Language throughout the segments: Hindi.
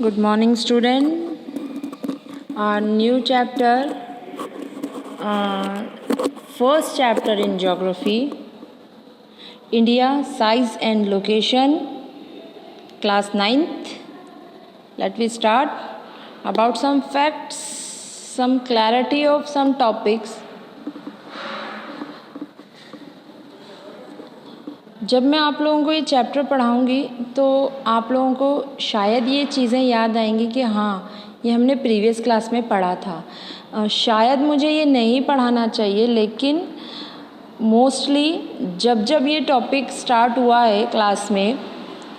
Good morning, student. Our new chapter, first chapter in geography, India, size and location, class 9th. Let me start about some facts, some clarity of some topics. जब मैं आप लोगों को ये चैप्टर पढ़ाऊँगी तो आप लोगों को शायद ये चीज़ें याद आएंगी कि हाँ, ये हमने प्रीवियस क्लास में पढ़ा था। शायद मुझे ये नहीं पढ़ाना चाहिए, लेकिन मोस्टली जब ये टॉपिक स्टार्ट हुआ है क्लास में,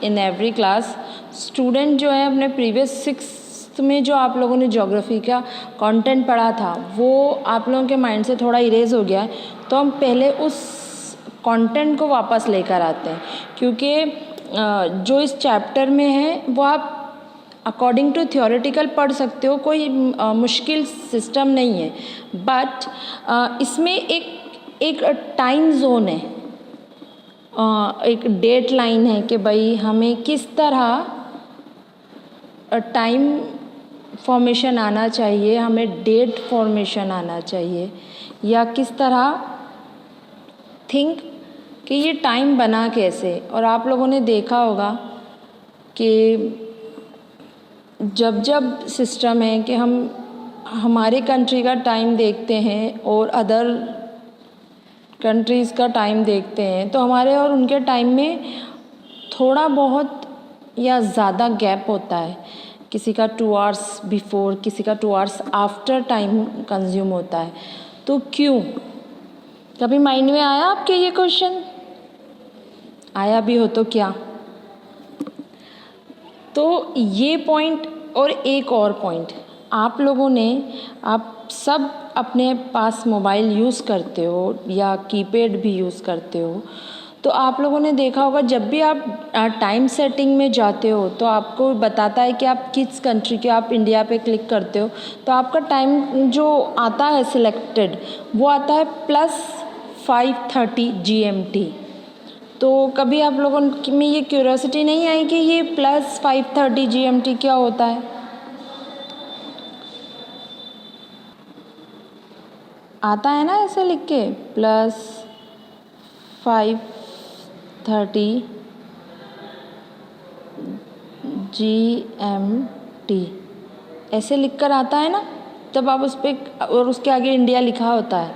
इन एवरी क्लास, स्टूडेंट जो है अपने प्रीवियस 6th में जो आप लोगों ने ज्योग्राफी का कंटेंट पढ़ा था वो आप लोगों के माइंड से थोड़ा इरेज हो गया है। तो हम पहले उस कंटेंट को वापस लेकर आते हैं, क्योंकि जो इस चैप्टर में है वो आप अकॉर्डिंग टू थियोरेटिकल पढ़ सकते हो, कोई मुश्किल सिस्टम नहीं है। बट इसमें एक टाइम जोन है, एक डेट लाइन है कि भाई हमें किस तरह टाइम फॉर्मेशन आना चाहिए, हमें डेट फॉर्मेशन आना चाहिए, या किस तरह थिंक कि ये टाइम बना कैसे। और आप लोगों ने देखा होगा कि जब सिस्टम है कि हम हमारे कंट्री का टाइम देखते हैं और अदर कंट्रीज़ का टाइम देखते हैं, तो हमारे और उनके टाइम में थोड़ा बहुत या ज़्यादा गैप होता है। किसी का 2 आवर्स बिफोर, किसी का 2 आवर्स आफ्टर टाइम कंज्यूम होता है। तो क्यों? कभी माइंड में आया आपके ये क्वेश्चन? आया भी हो तो क्या? तो ये पॉइंट और एक और पॉइंट, आप लोगों ने, आप सब अपने पास मोबाइल यूज़ करते हो या कीपैड भी यूज़ करते हो, तो आप लोगों ने देखा होगा जब भी आप टाइम सेटिंग में जाते हो तो आपको बताता है कि आप किस कंट्री के, आप इंडिया पे क्लिक करते हो तो आपका टाइम जो आता है सिलेक्टेड वो आता है +5:30 GMT। तो कभी आप लोगों में ये क्यूरियोसिटी नहीं आई कि ये +5:30 GMT क्या होता है? आता है ना ऐसे लिख के, +5:30 GMT ऐसे लिखकर आता है ना, तब आप उस पर और उसके आगे इंडिया लिखा होता है।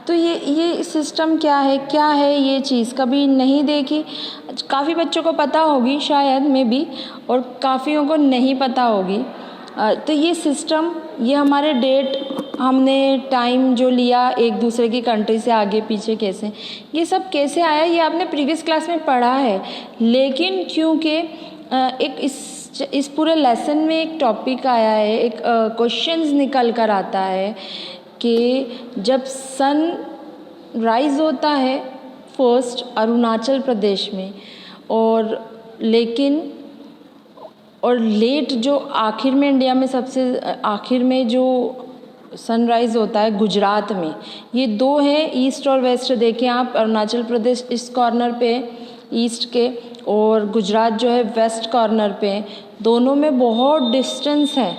तो ये सिस्टम क्या है ये चीज़ कभी नहीं देखी। काफ़ी बच्चों को पता होगी शायद में भी, और काफ़ियों को नहीं पता होगी। तो ये सिस्टम, ये हमारे डेट, हमने टाइम जो लिया एक दूसरे की कंट्री से आगे पीछे कैसे, ये सब कैसे आया, ये आपने प्रीवियस क्लास में पढ़ा है। लेकिन क्योंकि एक इस पूरे लेसन में एक टॉपिक आया है, एक क्वेश्चंस निकल कर आता है कि जब सन राइज होता है फर्स्ट अरुणाचल प्रदेश में, और लेट जो आखिर में इंडिया में सबसे आखिर में जो सनराइज़ होता है गुजरात में। ये दो हैं, ईस्ट और वेस्ट। देखें आप, अरुणाचल प्रदेश इस कॉर्नर पे ईस्ट के और गुजरात जो है वेस्ट कॉर्नर पे, दोनों में बहुत डिस्टेंस है।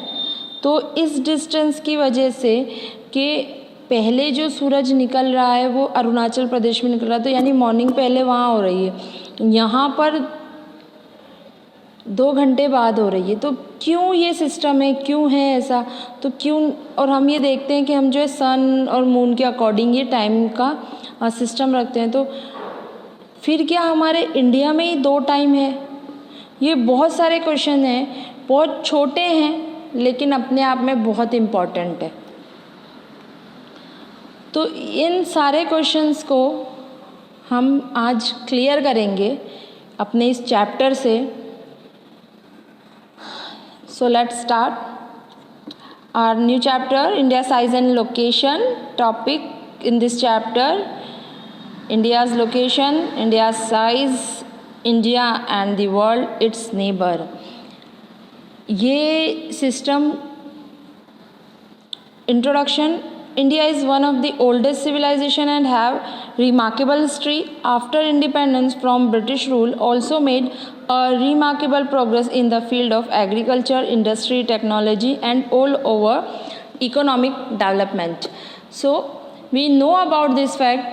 तो इस डिस्टेंस की वजह से कि पहले जो सूरज निकल रहा है वो अरुणाचल प्रदेश में निकल रहा है, तो यानी मॉर्निंग पहले वहाँ हो रही है, यहाँ पर 2 घंटे बाद हो रही है। तो क्यों ये सिस्टम है, क्यों है ऐसा? तो क्यों? और हम ये देखते हैं कि हम जो है सन और मून के अकॉर्डिंग ये टाइम का सिस्टम रखते हैं। तो फिर क्या हमारे इंडिया में ही 2 टाइम है? ये बहुत सारे क्वेश्चन हैं, बहुत छोटे हैं लेकिन अपने आप में बहुत इम्पॉर्टेंट है। तो इन सारे क्वेश्चंस को हम आज क्लियर करेंगे अपने इस चैप्टर से। So let's start our new chapter, India size and location. Topic in this chapter, India's location, India's size, India and the world, its neighbor. ये system introduction India is one of the oldest civilization and have remarkable history. After independence from British rule, also made a remarkable progress in the field of agriculture, industry, technology, and all over economic development. So we know about this fact.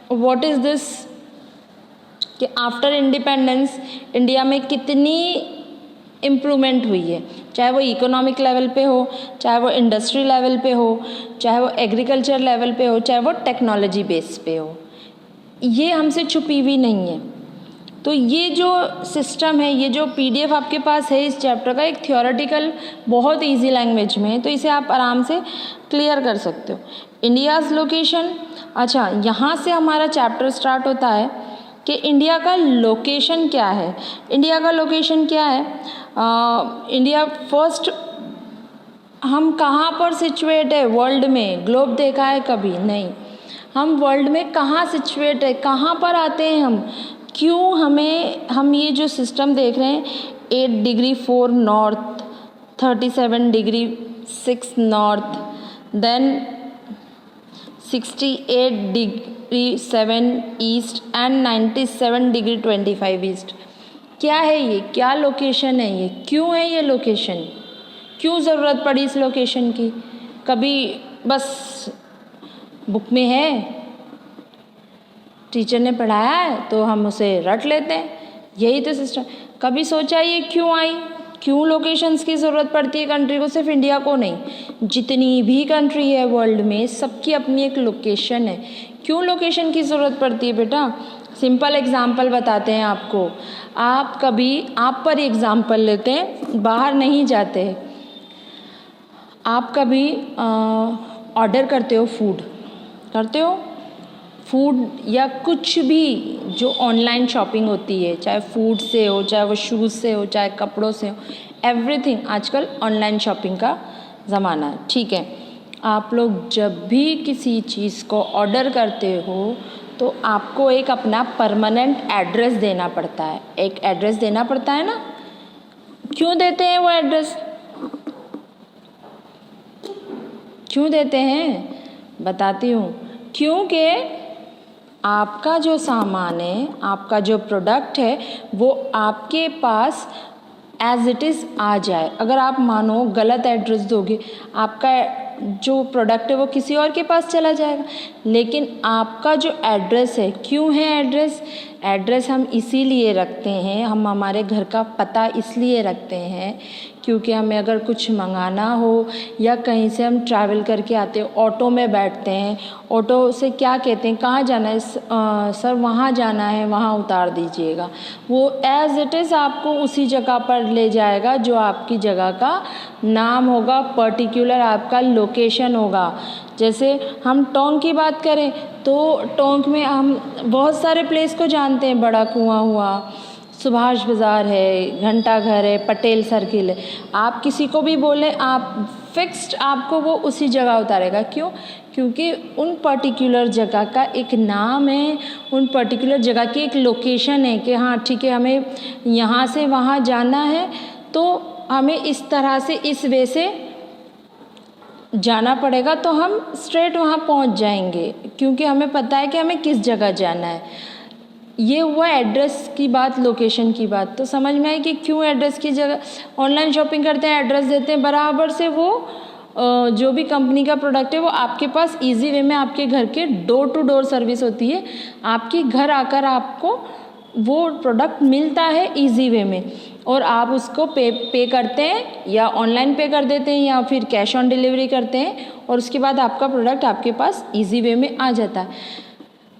What is this? कि आफ्टर इंडिपेंडेंस इंडिया में कितनी इम्प्रूवमेंट हुई है, चाहे वो इकोनॉमिक लेवल पे हो, चाहे वो इंडस्ट्री लेवल पे हो, चाहे वो एग्रीकल्चर लेवल पे हो, चाहे वो टेक्नोलॉजी बेस पे हो, ये हमसे छुपी हुई नहीं है। तो ये जो सिस्टम है, ये जो पीडीएफ आपके पास है इस चैप्टर का, एक थियोरेटिकल बहुत इजी लैंग्वेज में है, तो इसे आप आराम से क्लियर कर सकते हो। इंडियाज़ लोकेशन, अच्छा यहाँ से हमारा चैप्टर स्टार्ट होता है कि इंडिया का लोकेशन क्या है। इंडिया का लोकेशन क्या है? इंडिया फर्स्ट हम कहाँ पर सिचुएट है वर्ल्ड में? ग्लोब देखा है कभी? नहीं। हम वर्ल्ड में कहाँ सिचुएट है, कहाँ पर आते हैं हम? क्यों हम ये जो सिस्टम देख रहे हैं 8 degree 4 north, 37 degree 6 north, then 68 degree 7 east and 97 degree 25 east. क्या है ये? क्या लोकेशन है ये? क्यों है ये लोकेशन? क्यों ज़रूरत पड़ी इस लोकेशन की? कभी बस बुक में है, टीचर ने पढ़ाया है तो हम उसे रट लेते हैं, यही तो सिस्टम। कभी सोचा ये क्यों आई? क्यों लोकेशंस की ज़रूरत पड़ती है कंट्री को? सिर्फ इंडिया को नहीं, जितनी भी कंट्री है वर्ल्ड में सबकी अपनी एक लोकेशन है। क्यों लोकेशन की ज़रूरत पड़ती है बेटा? सिंपल एग्जाम्पल बताते हैं आपको। आप पर एग्जाम्पल लेते हैं, बाहर नहीं जाते। आप कभी ऑर्डर करते हो, फूड करते हो, फूड या कुछ भी जो ऑनलाइन शॉपिंग होती है, चाहे फूड से हो, चाहे वो शूज़ से हो, चाहे कपड़ों से हो, एवरीथिंग आजकल ऑनलाइन शॉपिंग का ज़माना है, ठीक है। आप लोग जब भी किसी चीज़ को ऑर्डर करते हो तो आपको एक अपना परमानेंट एड्रेस देना पड़ता है, एक एड्रेस देना पड़ता है ना। क्यों देते हैं वो एड्रेस? क्यों देते हैं बताती हूँ। क्योंकि आपका जो सामान है, आपका जो प्रोडक्ट है, वो आपके पास एज इट इज़ आ जाए। अगर आप मानो गलत एड्रेस दोगे, आपका जो प्रोडक्ट है वो किसी और के पास चला जाएगा। लेकिन आपका जो एड्रेस है, क्यों है एड्रेस हम इसीलिए रखते हैं, हम हमारे घर का पता इसलिए रखते हैं क्योंकि हमें अगर कुछ मंगाना हो या कहीं से हम ट्रैवल करके आते हैं, ऑटो में बैठते हैं, ऑटो से क्या कहते हैं, कहाँ जाना है सर, वहाँ जाना है, वहाँ उतार दीजिएगा। वो एज इट इज़ आपको उसी जगह पर ले जाएगा जो आपकी जगह का नाम होगा, पर्टिकुलर आपका लोकेशन होगा। जैसे हम टोंक की बात करें तो टोंक में हम बहुत सारे प्लेस को जानते हैं। बड़ा कुआं हुआ, सुभाष बाज़ार है, घंटा घर है, पटेल सर्किल है। आप किसी को भी बोले, आप फिक्स्ड आपको वो उसी जगह उतारेगा। क्यों? क्योंकि उन पर्टिकुलर जगह का एक नाम है, उन पर्टिकुलर जगह की एक लोकेशन है कि हाँ ठीक है, हमें यहाँ से वहाँ जाना है तो हमें इस तरह से इस वे से जाना पड़ेगा, तो हम स्ट्रेट वहाँ पहुँच जाएंगे क्योंकि हमें पता है कि हमें किस जगह जाना है। ये हुआ एड्रेस की बात, लोकेशन की बात। तो समझ में आई कि क्यों एड्रेस की जगह ऑनलाइन शॉपिंग करते हैं, एड्रेस देते हैं, बराबर से वो जो भी कंपनी का प्रोडक्ट है वो आपके पास इजी वे में आपके घर के डोर टू डोर सर्विस होती है, आपके घर आकर आपको वो प्रोडक्ट मिलता है इजी वे में, और आप उसको पे करते हैं या ऑनलाइन पे कर देते हैं या फिर कैश ऑन डिलीवरी करते हैं, और उसके बाद आपका प्रोडक्ट आपके पास इजी वे में आ जाता है।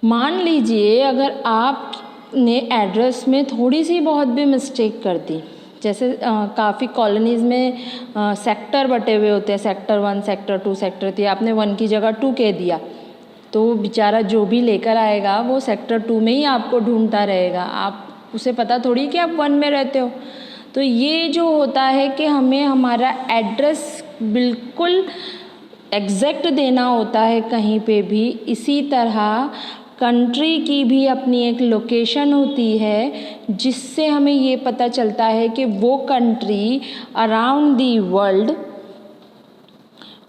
मान लीजिए अगर आपने एड्रेस में थोड़ी सी बहुत भी मिस्टेक कर दी, जैसे काफ़ी कॉलोनीज़ में सेक्टर बटे हुए होते हैं, सेक्टर 1, सेक्टर 2, सेक्टर 3, आपने 1 की जगह 2 कह दिया, तो बेचारा जो भी लेकर आएगा वो सेक्टर 2 में ही आपको ढूंढता रहेगा। आप उसे पता थोड़ी कि आप 1 में रहते हो। तो ये जो होता है कि हमें हमारा एड्रेस बिल्कुल एग्जैक्ट देना होता है कहीं पे भी। इसी तरह कंट्री की भी अपनी एक लोकेशन होती है जिससे हमें ये पता चलता है कि वो कंट्री अराउंड दी वर्ल्ड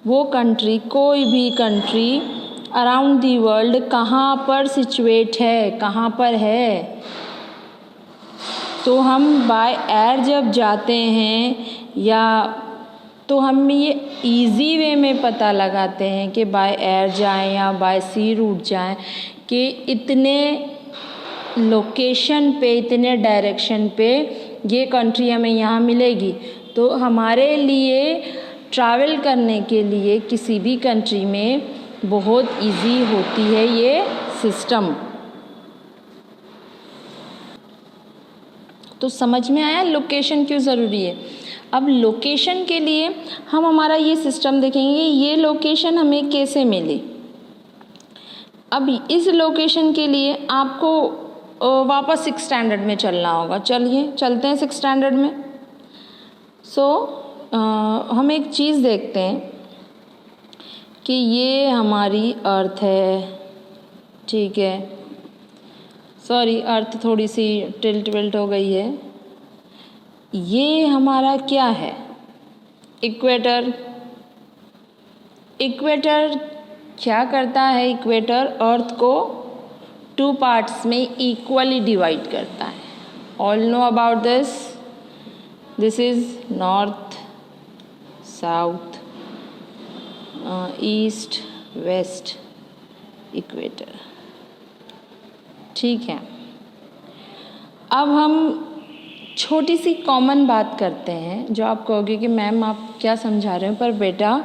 वो कंट्री, कोई भी कंट्री अराउंड दी वर्ल्ड कहाँ पर सिचुएट है, कहाँ पर है। तो हम बाय एयर जब जाते हैं या तो हम ये इजी वे में पता लगाते हैं कि बाय एयर जाएं या बाय सी रूट जाएं कि इतने लोकेशन पे, इतने डायरेक्शन पे ये कंट्री हमें यहाँ मिलेगी। तो हमारे लिए ट्रैवल करने के लिए किसी भी कंट्री में बहुत इजी होती है ये सिस्टम। तो समझ में आया लोकेशन क्यों ज़रूरी है। अब लोकेशन के लिए हम हमारा ये सिस्टम देखेंगे, ये लोकेशन हमें कैसे मिली। अब इस लोकेशन के लिए आपको वापस 6 स्टैंडर्ड में चलना होगा। चलिए चलते हैं 6 स्टैंडर्ड में। हम एक चीज़ देखते हैं कि ये हमारी अर्थ है, ठीक है। सॉरी, अर्थ थोड़ी सी टिल्ट विल्ट हो गई है। ये हमारा क्या है, इक्वेटर। इक्वेटर क्या करता है, इक्वेटर अर्थ को 2 पार्ट्स में इक्वली डिवाइड करता है। All know about this. This is north, south, east, west, equator, ठीक है। अब हम छोटी सी कॉमन बात करते हैं, जो आप कहोगे कि मैम आप क्या समझा रहे हो, पर बेटा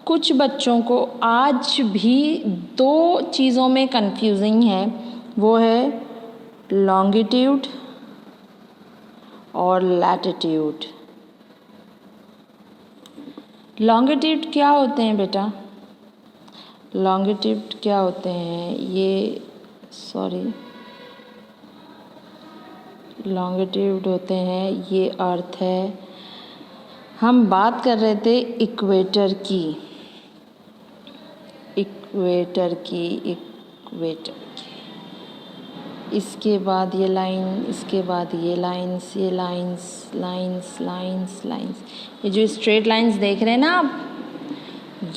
कुछ बच्चों को आज भी 2 चीज़ों में कंफ्यूजिंग है, वो है लॉन्गिट्यूड और लैटिट्यूड। लॉन्गिट्यूड क्या होते हैं बेटा, लॉन्गिट्यूड क्या होते हैं, ये लॉन्गिट्यूड होते हैं, ये अर्थ है। हम बात कर रहे थे इक्वेटर की, इक्वेटर की। इसके बाद ये लाइन, इसके बाद ये लाइंस, ये लाइंस, लाइंस, लाइंस, लाइंस। ये जो स्ट्रेट लाइंस देख रहे हैं ना आप,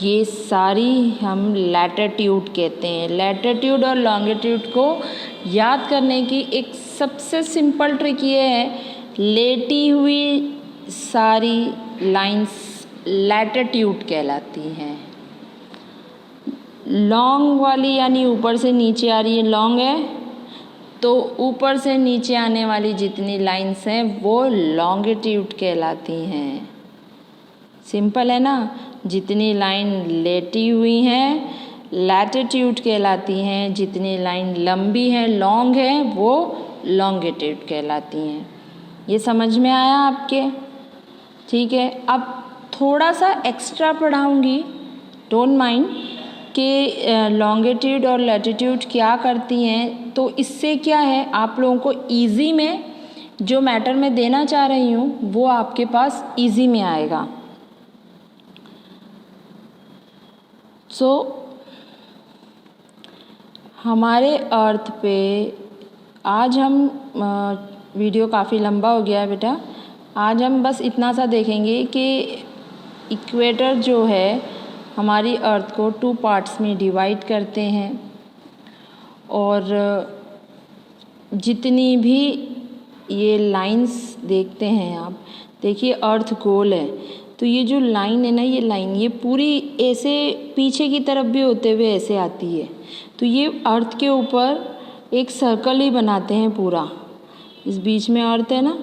ये सारी हम लैटिट्यूड कहते हैं। लैटिट्यूड और लॉन्गिट्यूड को याद करने की एक सबसे सिंपल ट्रिक ये है, लेटी हुई सारी लाइंस लैटिट्यूड कहलाती हैं। लॉन्ग वाली यानी ऊपर से नीचे आ रही है, लॉन्ग है, तो ऊपर से नीचे आने वाली जितनी लाइंस हैं वो लॉन्गिट्यूड कहलाती हैं। सिंपल है ना। जितनी लाइन लेटी हुई हैं लैटिट्यूड कहलाती हैं, जितनी लाइन लंबी है, लॉन्ग है, वो लॉन्गिट्यूड कहलाती हैं। ये समझ में आया आपके, ठीक है। अब थोड़ा सा एक्स्ट्रा पढ़ाऊँगी, डोंट माइंड, कि लॉन्गिट्यूड और लैटिट्यूड क्या करती हैं। तो इससे क्या है, आप लोगों को इजी में जो मैटर मैं देना चाह रही हूँ वो आपके पास इजी में आएगा। हमारे अर्थ पे आज हम वीडियो काफ़ी लंबा हो गया है बेटा, आज हम बस इतना सा देखेंगे कि इक्वेटर जो है हमारी अर्थ को 2 पार्ट्स में डिवाइड करते हैं, और जितनी भी ये लाइंस देखते हैं आप, देखिए अर्थ गोल है, तो ये जो लाइन है ना, ये लाइन ये पूरी ऐसे पीछे की तरफ भी होते हुए ऐसे आती है। तो ये अर्थ के ऊपर एक सर्कल ही बनाते हैं पूरा, इस बीच में अर्थ है ना,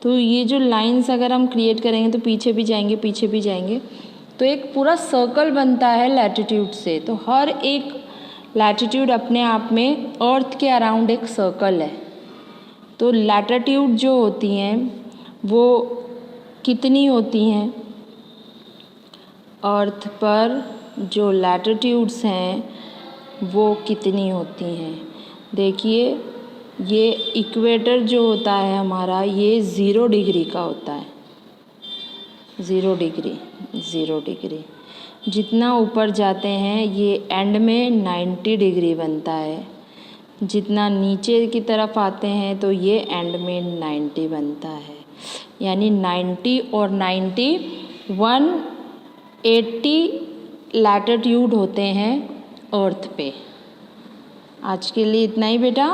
तो ये जो लाइंस अगर हम क्रिएट करेंगे तो पीछे भी जाएंगे, पीछे भी जाएंगे, तो एक पूरा सर्कल बनता है लैटिट्यूड से। तो हर एक लैटिट्यूड अपने आप में अर्थ के अराउंड एक सर्कल है। तो लैटिट्यूड जो होती हैं वो कितनी होती हैं, अर्थ पर जो लैटिट्यूड्स हैं वो कितनी होती हैं। देखिए ये इक्वेटर जो होता है हमारा, ये 0 डिग्री का होता है, 0 डिग्री, 0 डिग्री। जितना ऊपर जाते हैं ये एंड में 90 डिग्री बनता है, जितना नीचे की तरफ आते हैं तो ये एंड में 90 बनता है। यानी 90 और 90 180 लैटिट्यूड होते हैं अर्थ पे। आज के लिए इतना ही बेटा।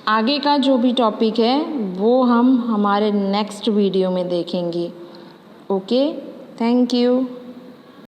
आगे का जो भी टॉपिक है वो हम हमारे नेक्स्ट वीडियो में देखेंगे। Okay, thank you.